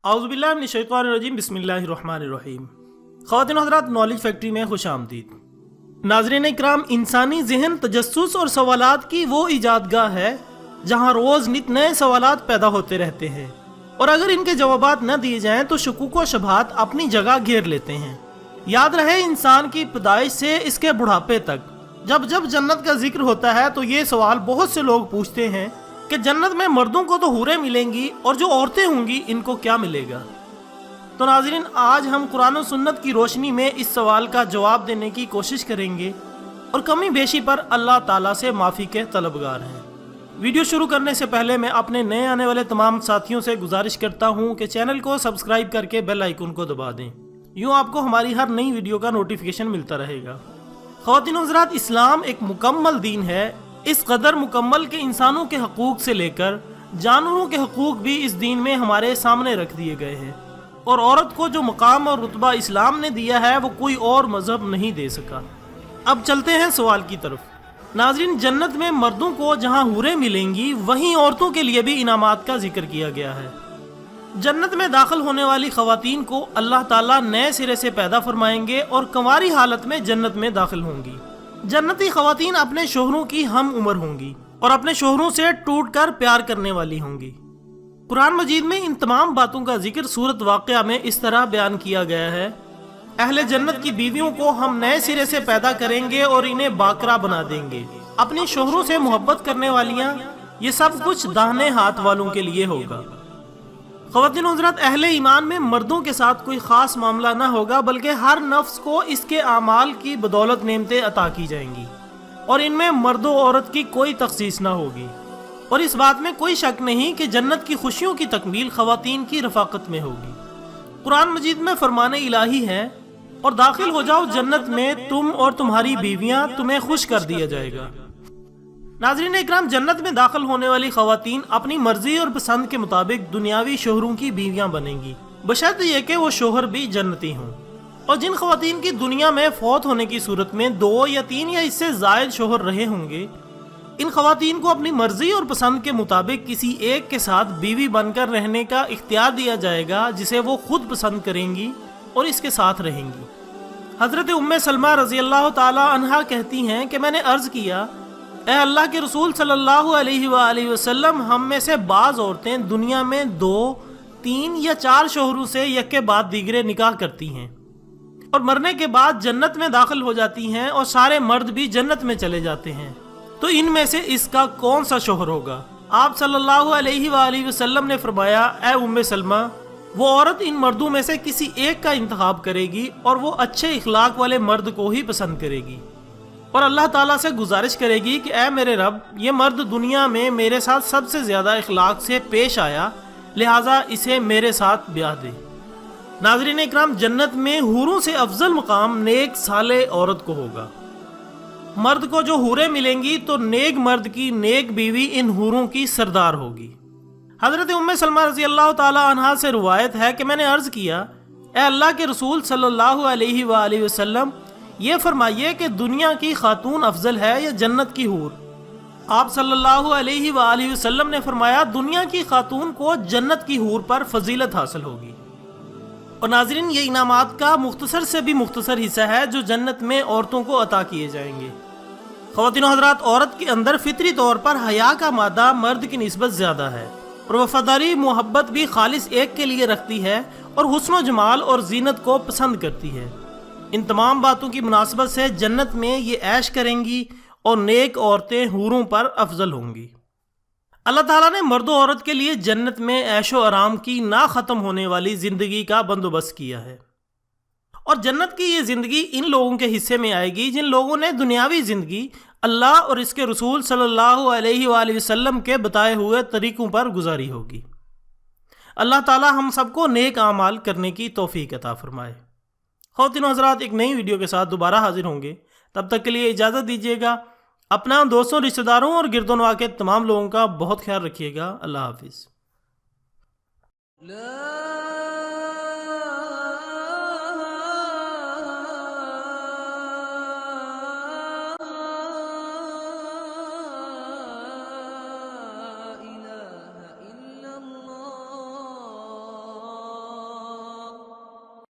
اعوذ باللہ من الشیطان الرجیم، بسم اللہ الرحمن الرحیم۔ خواتین و حضرات، نالج فیکٹری میں خوش آمدید۔ ناظرین اکرام، انسانی ذہن تجسس اور سوالات کی وہ ایجادگاہ ہے جہاں روز نت نئے سوالات پیدا ہوتے رہتے ہیں، اور اگر ان کے جوابات نہ دیے جائیں تو شکوک و شبہات اپنی جگہ گھیر لیتے ہیں۔ یاد رہے، انسان کی پیدائش سے اس کے بڑھاپے تک جب جب جنت کا ذکر ہوتا ہے تو یہ سوال بہت سے لوگ پوچھتے ہیں کہ جنت میں مردوں کو تو حوریں ملیں گی اور جو عورتیں ہوں گی ان کو کیا ملے گا؟ تو ناظرین، آج ہم قرآن و سنت کی روشنی میں اس سوال کا جواب دینے کی کوشش کریں گے اور کمی بیشی پر اللہ تعالیٰ سے معافی کے طلبگار ہیں۔ ویڈیو شروع کرنے سے پہلے میں اپنے نئے آنے والے تمام ساتھیوں سے گزارش کرتا ہوں کہ چینل کو سبسکرائب کر کے بیل آئیکن کو دبا دیں، یوں آپ کو ہماری ہر نئی ویڈیو کا نوٹیفیکیشن ملتا رہے گا۔ خواتین و حضرات، اسلام ایک مکمل دین ہے، اس قدر مکمل کہ انسانوں کے حقوق سے لے کر جانوروں کے حقوق بھی اس دین میں ہمارے سامنے رکھ دیے گئے ہیں، اور عورت کو جو مقام اور رتبہ اسلام نے دیا ہے وہ کوئی اور مذہب نہیں دے سکا۔ اب چلتے ہیں سوال کی طرف۔ ناظرین، جنت میں مردوں کو جہاں حوریں ملیں گی وہیں عورتوں کے لیے بھی انعامات کا ذکر کیا گیا ہے۔ جنت میں داخل ہونے والی خواتین کو اللہ تعالیٰ نئے سرے سے پیدا فرمائیں گے اور کنواری حالت میں جنت میں داخل ہوں گی۔ جنتی خواتین اپنے شوہروں کی ہم عمر ہوں گی اور اپنے شوہروں سے ٹوٹ کر پیار کرنے والی ہوں گی۔ قرآن مجید میں ان تمام باتوں کا ذکر سورۃ واقعہ میں اس طرح بیان کیا گیا ہے: اہل جنت کی بیویوں کو ہم نئے سرے سے پیدا کریں گے اور انہیں باکرا بنا دیں گے۔ اپنی شوہروں سے محبت کرنے والیاں، یہ سب کچھ داہنے ہاتھ والوں کے لیے ہوگا۔ خواتین و حضرات، اہل ایمان میں مردوں کے ساتھ کوئی خاص معاملہ نہ ہوگا، بلکہ ہر نفس کو اس کے اعمال کی بدولت نعمتیں عطا کی جائیں گی، اور ان میں مرد و عورت کی کوئی تخصیص نہ ہوگی۔ اور اس بات میں کوئی شک نہیں کہ جنت کی خوشیوں کی تکمیل خواتین کی رفاقت میں ہوگی۔ قرآن مجید میں فرمان الہی ہے: اور داخل ہو جاؤ جنت میں، تم اور تمہاری بیویاں، تمہیں خوش کر دیا جائے گا۔ ناظرین اکرام، جنت میں داخل ہونے والی خواتین اپنی مرضی اور پسند کے مطابق دنیاوی شوہروں کی بیویاں بنیں گی، بشرط یہ کہ وہ شوہر بھی جنتی ہوں۔ اور جن خواتین کی دنیا میں فوت ہونے کی صورت میں 2 یا 3 یا اس سے زائد شوہر رہے ہوں گے، ان خواتین کو اپنی مرضی اور پسند کے مطابق کسی ایک کے ساتھ بیوی بن کر رہنے کا اختیار دیا جائے گا، جسے وہ خود پسند کریں گی اور اس کے ساتھ رہیں گی۔ حضرت ام سلمہ رضی اللہ تعالی عنہا کہتی ہیں کہ میں نے عرض کیا: اے اللہ کے رسول صلی اللہ علیہ وآلہ وسلم، ہم میں سے بعض عورتیں دنیا میں 2، 3 یا 4 شوہروں سے یک کے بعد دیگرے نکاح کرتی ہیں، اور مرنے کے بعد جنت میں داخل ہو جاتی ہیں، اور سارے مرد بھی جنت میں چلے جاتے ہیں، تو ان میں سے اس کا کون سا شوہر ہوگا؟ آپ صلی اللہ علیہ وآلہ وسلم نے فرمایا: اے ام سلمہ، وہ عورت ان مردوں میں سے کسی ایک کا انتخاب کرے گی، اور وہ اچھے اخلاق والے مرد کو ہی پسند کرے گی، اور اللہ تعالیٰ سے گزارش کرے گی کہ اے میرے رب، یہ مرد دنیا میں میرے ساتھ سب سے زیادہ اخلاق سے پیش آیا، لہٰذا اسے میرے ساتھ بیاہ دے۔ ناظرین اکرام، جنت میں حوروں سے افضل مقام نیک صالح عورت کو ہوگا۔ مرد کو جو حوریں ملیں گی تو نیک مرد کی نیک بیوی ان حوروں کی سردار ہوگی۔ حضرت ام سلمہ رضی اللہ تعالی عنہا سے روایت ہے کہ میں نے عرض کیا: اے اللہ کے رسول صلی اللہ علیہ وآلہ وسلم، یہ فرمائیے کہ دنیا کی خاتون افضل ہے یا جنت کی حور؟ آپ صلی اللہ علیہ وآلہ وسلم نے فرمایا: دنیا کی خاتون کو جنت کی حور پر فضیلت حاصل ہوگی۔ اور ناظرین، یہ انعامات کا مختصر سے بھی مختصر حصہ ہے جو جنت میں عورتوں کو عطا کیے جائیں گے۔ خواتین و حضرات، عورت کے اندر فطری طور پر حیا کا مادہ مرد کی نسبت زیادہ ہے، اور وفاداری محبت بھی خالص ایک کے لیے رکھتی ہے، اور حسن و جمال اور زینت کو پسند کرتی ہے۔ ان تمام باتوں کی مناسبت سے جنت میں یہ عیش کریں گی، اور نیک عورتیں حوروں پر افضل ہوں گی۔ اللہ تعالیٰ نے مرد و عورت کے لیے جنت میں عیش و آرام کی نہ ختم ہونے والی زندگی کا بندوبست کیا ہے، اور جنت کی یہ زندگی ان لوگوں کے حصے میں آئے گی جن لوگوں نے دنیاوی زندگی اللہ اور اس کے رسول صلی اللہ علیہ وآلہ وسلم کے بتائے ہوئے طریقوں پر گزاری ہوگی۔ اللہ تعالیٰ ہم سب کو نیک اعمال کرنے کی توفیق عطا فرمائے۔ خواتین و حضرات، ایک نئی ویڈیو کے ساتھ دوبارہ حاضر ہوں گے، تب تک کے لیے اجازت دیجیے گا۔ اپنا، دوستوں، رشتہ داروں اور گرد و نواح کے تمام لوگوں کا بہت خیال رکھیے گا۔ اللہ حافظ۔